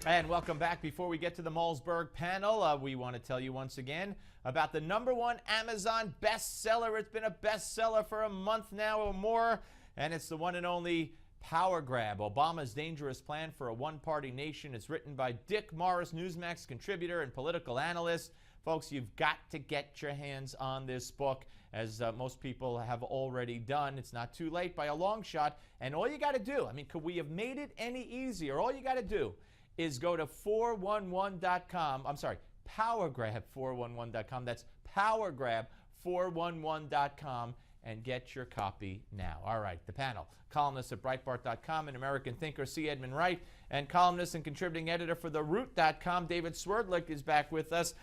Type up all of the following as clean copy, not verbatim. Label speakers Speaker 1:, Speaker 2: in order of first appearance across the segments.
Speaker 1: And welcome back. Before we get to the Malzberg panel, we want to tell you once again about the #1 Amazon bestseller. It's been a bestseller for a month now or more, and it's the one and only Power Grab, Obama's Dangerous Plan for a One-Party Nation. It's written by Dick Morris, Newsmax contributor and political analyst. Folks, you've got to get your hands on this book, as most people have already done. It's not too late by a long shot, and all you got to do, I mean, could we have made it any easier? All you got to do is go to 411.com. I'm sorry, powergrab411.com. That's powergrab411.com and get your copy now. All right, the panel. Columnist at Breitbart.com and American thinker C. Edmund Wright, and columnist and contributing editor for TheRoot.com, David Swerdlick, is back with us.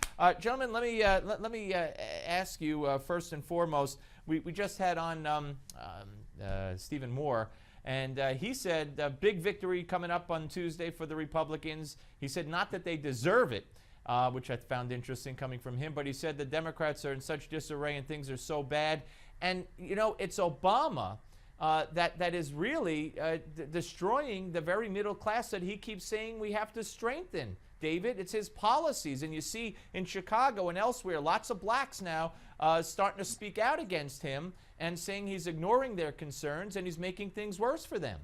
Speaker 1: Gentlemen, let me ask you first and foremost. We just had on Stephen Moore. And he said big victory coming up on Tuesday for the Republicans. He said not that they deserve it, which I found interesting coming from him, but he said the Democrats are in such disarray and things are so bad. And, you know, it's Obama that is really destroying the very middle class that he keeps saying we have to strengthen. David, it's his policies. And you see in Chicago and elsewhere, lots of blacks now starting to speak out against him and saying he's ignoring their concerns and he's making things worse for them.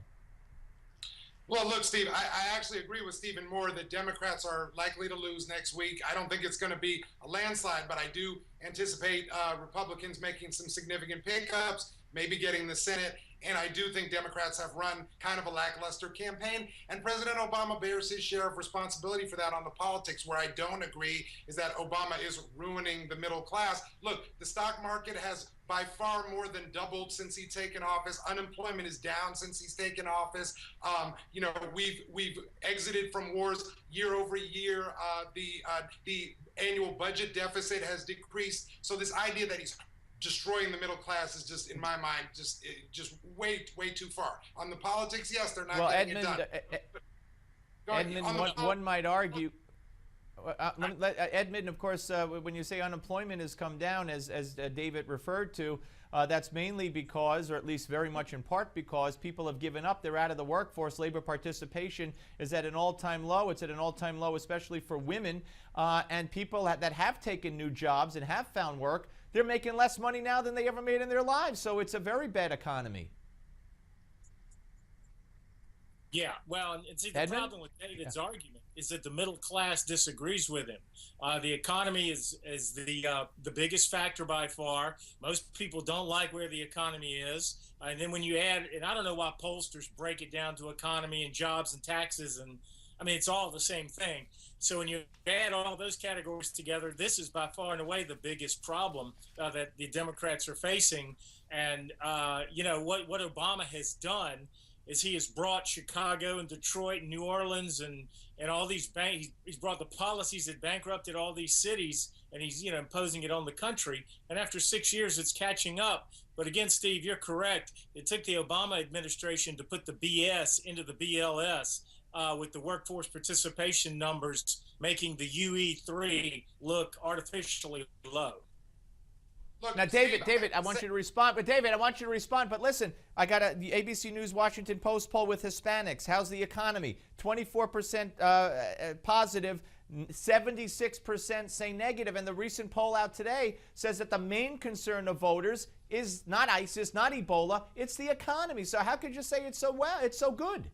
Speaker 2: Well, look, Steve, I actually agree with Stephen Moore that Democrats are likely to lose next week. I don't think it's going to be a landslide, but I do anticipate Republicans making some significant pickups, maybe getting the Senate. And I do think Democrats have run kind of a lackluster campaign. And President Obama bears his share of responsibility for that on the politics. Where I don't agree is that Obama is ruining the middle class. Look, the stock market has by far more than doubled since he's taken office. Unemployment is down since he's taken office. You know, we've exited from wars year over year. The annual budget deficit has decreased. So this idea that he's destroying the middle class is just, in my mind, just way too far. On the politics, yes, they're not getting
Speaker 1: Edmund,
Speaker 2: it done.
Speaker 1: Edmund, one might argue. Edmund, of course, when you say unemployment has come down, as David referred to, that's mainly because, or at least very much in part because, people have given up. They're out of the workforce. Labor participation is at an all-time low. It's at an all-time low, especially for women. And people that have taken new jobs and have found work, they're making less money now than they ever made in their lives. So it's a very bad economy.
Speaker 3: Yeah, well, and see, the problem with David's argument is that the middle class disagrees with him. The economy is the biggest factor by far. Most people don't like where the economy is. And then when you add, and I don't know why pollsters break it down to economy and jobs and taxes, and I mean, it's all the same thing. So when you add all those categories together, this is by far and away the biggest problem that the Democrats are facing. And, you know, what Obama has done is he has brought Chicago and Detroit and New Orleans and all these he's brought the policies that bankrupted all these cities, and he's, you know, imposing it on the country. And after 6 years, it's catching up. But again, Steve, you're correct. It took the Obama administration to put the BS into the BLS with the workforce participation numbers making the UE3 look artificially low.
Speaker 1: Look, now, David, I want you to respond. But David, I want you to respond. But listen, I got the ABC News Washington Post poll with Hispanics. How's the economy? 24% positive, 76% say negative. And the recent poll out today says that the main concern of voters is not ISIS, not Ebola. It's the economy. So how could you say it's so well? It's so good.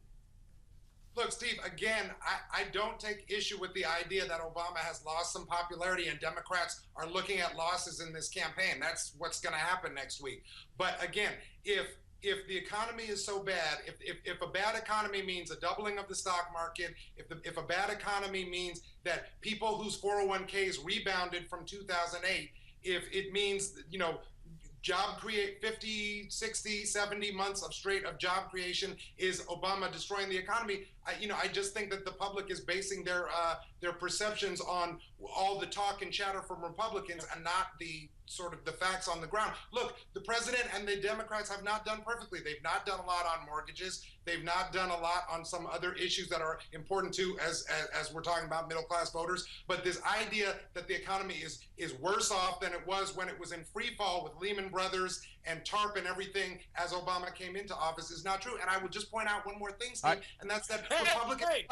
Speaker 2: Look, Steve, again, I don't take issue with the idea that Obama has lost some popularity and Democrats are looking at losses in this campaign. That's what's going to happen next week. But again, if the economy is so bad, if a bad economy means a doubling of the stock market, if a bad economy means that people whose 401ks rebounded from 2008, if it means, you know, 50, 60, 70 months of straight of job creation is Obama destroying the economy. I just think that the public is basing their perceptions on all the talk and chatter from Republicans and not the sort of the facts on the ground. Look, the president and the Democrats have not done perfectly. They've not done a lot on mortgages. They've not done a lot on some other issues that are important to as we're talking about middle class voters. But this idea that the economy is worse off than it was when it was in free fall with Lehman Brothers and TARP and everything as Obama came into office is not true. And I would just point out one more thing, Steve, and that's that Republicans.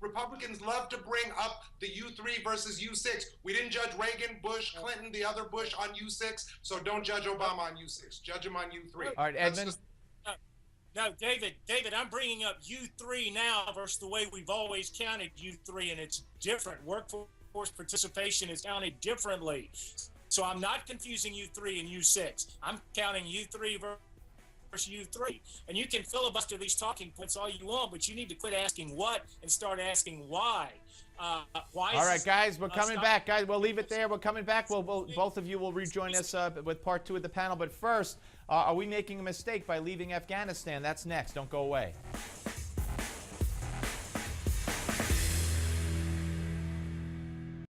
Speaker 2: Republicans love to bring up the U3 versus U6. We didn't judge Reagan, Bush, Clinton, the other Bush on U6, so don't judge Obama on U6. Judge him on U3.
Speaker 1: All right, Edmund.
Speaker 3: No, David, I'm bringing up U3 now versus the way we've always counted U3, and it's different. Workforce participation is counted differently. So I'm not confusing U3 and U6. I'm counting U3 versus U3. And you can filibuster these talking points all you want, but you need to quit asking what and start asking why. Why?
Speaker 1: All right, guys, we're coming back. Guys, we'll leave it there. We're coming back. Both of you will rejoin us with part 2 of the panel. But first, are we making a mistake by leaving Afghanistan? That's next. Don't go away.